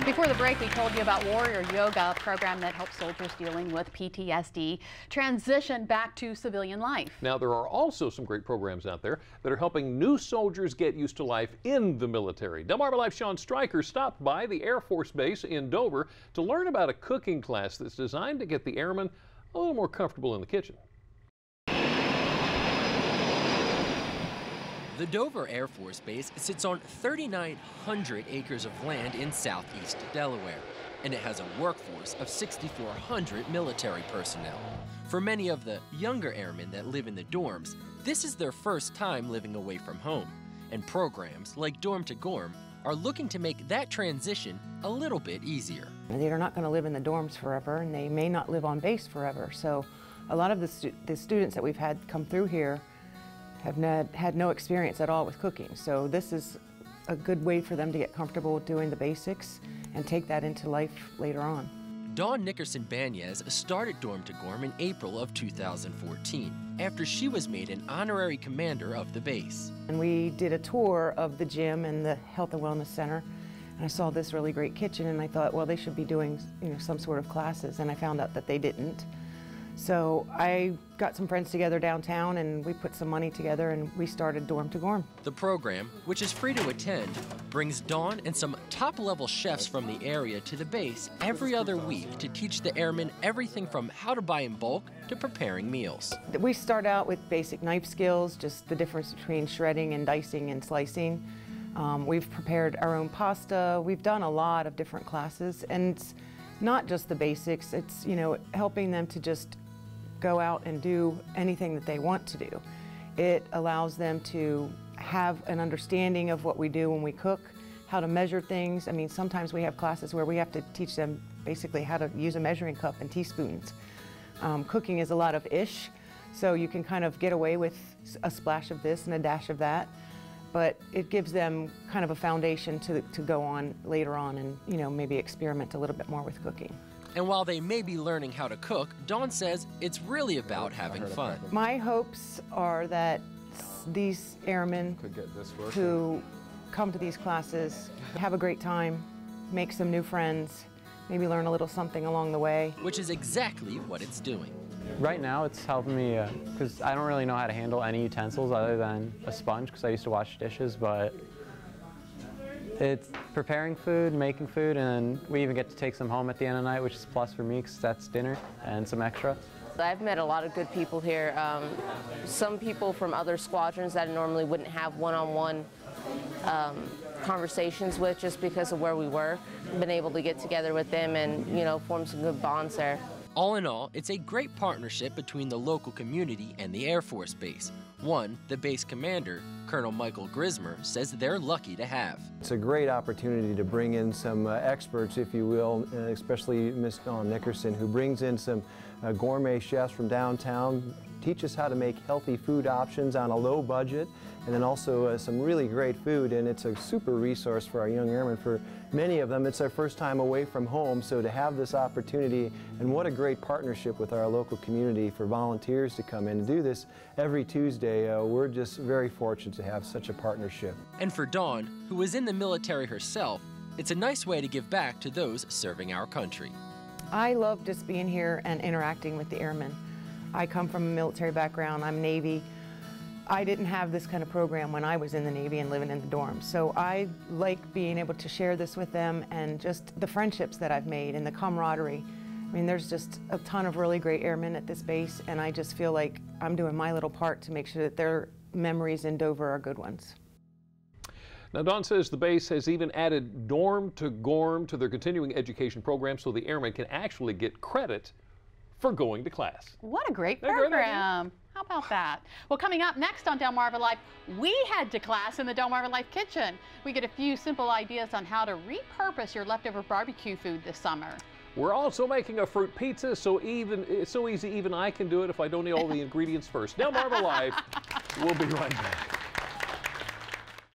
Before the break, we told you about Warrior Yoga, a program that helps soldiers dealing with PTSD transition back to civilian life. Now, there are also some great programs out there that are helping new soldiers get used to life in the military. DelmarvaLife's Sean Streicher stopped by the Air Force Base in Dover to learn about a cooking class that's designed to get the airmen a little more comfortable in the kitchen. The Dover Air Force Base sits on 3,900 acres of land in southeast Delaware, and it has a workforce of 6,400 military personnel. For many of the younger airmen that live in the dorms, this is their first time living away from home, and programs like Dorm to Gourm are looking to make that transition a little bit easier. They're not going to live in the dorms forever, and they may not live on base forever, so a lot of the students that we've had come through here have had no experience at all with cooking. So this is a good way for them to get comfortable with doing the basics and take that into life later on. Dawn Nickerson-Banyez started Dorm to Gourm in April of 2014 after she was made an honorary commander of the base. And we did a tour of the gym and the Health and Wellness Center, and I saw this really great kitchen, and I thought, well, they should be doing, some sort of classes, and I found out that they didn't. So I got some friends together downtown, and we put some money together, and we started Dorm to Gourm. The program, which is free to attend, brings Dawn and some top-level chefs from the area to the base every other week to teach the airmen everything from how to buy in bulk to preparing meals. We start out with basic knife skills, just the difference between shredding and dicing and slicing. We've prepared our own pasta. We've done a lot of different classes, and it's not just the basics. It's, helping them to just go out and do anything that they want to do. It allows them to have an understanding of what we do when we cook, how to measure things. I mean, sometimes we have classes where we have to teach them basically how to use a measuring cup and teaspoons. Cooking is a lot of ish, so you can kind of get away with a splash of this and a dash of that, but it gives them kind of a foundation to go on later on and, maybe experiment a little bit more with cooking. And while they may be learning how to cook, Dawn says it's really about having fun. My hopes are that these airmen who come to these classes have a great time, make some new friends, maybe learn a little something along the way. Which is exactly what it's doing. Right now it's helping me because I don't really know how to handle any utensils other than a sponge because I used to wash dishes, but it's preparing food, making food, and we even get to take some home at the end of the night, which is a plus for me because that's dinner and some extra. I've met a lot of good people here. Some people from other squadrons that I normally wouldn't have one-on-one conversations with just because of where we work. Been able to get together with them and, form some good bonds there. All in all, it's a great partnership between the local community and the Air Force Base. One, the base commander, Colonel Michael Grismer, says they're lucky to have. It's a great opportunity to bring in some experts, if you will, especially Miss Dawn Nickerson, who brings in some gourmet chefs from downtown, teach us how to make healthy food options on a low budget, and then also some really great food, and it's a super resource for our young airmen. For many of them, it's their first time away from home, so to have this opportunity, and what a great partnership with our local community for volunteers to come in and do this every Tuesday. We're just very fortunate to have such a partnership. And for Dawn, who was in the military herself, it's a nice way to give back to those serving our country. I love just being here and interacting with the airmen. I come from a military background, I'm Navy. I didn't have this kind of program when I was in the Navy and living in the dorms. So I like being able to share this with them and just the friendships that I've made and the camaraderie. I mean, there's just a ton of really great airmen at this base, and I just feel like I'm doing my little part to make sure that their memories in Dover are good ones. Now, Dawn says the base has even added Dorm to Gourm to their continuing education program so the airmen can actually get credit for going to class. What a great program. How about that? Well, coming up next on DelmarvaLife, we head to class in the DelmarvaLife kitchen. We get a few simple ideas on how to repurpose your leftover barbecue food this summer. We're also making a fruit pizza, it's so easy even I can do it if I don't need all the ingredients first. DelmarvaLife, we'll be right back.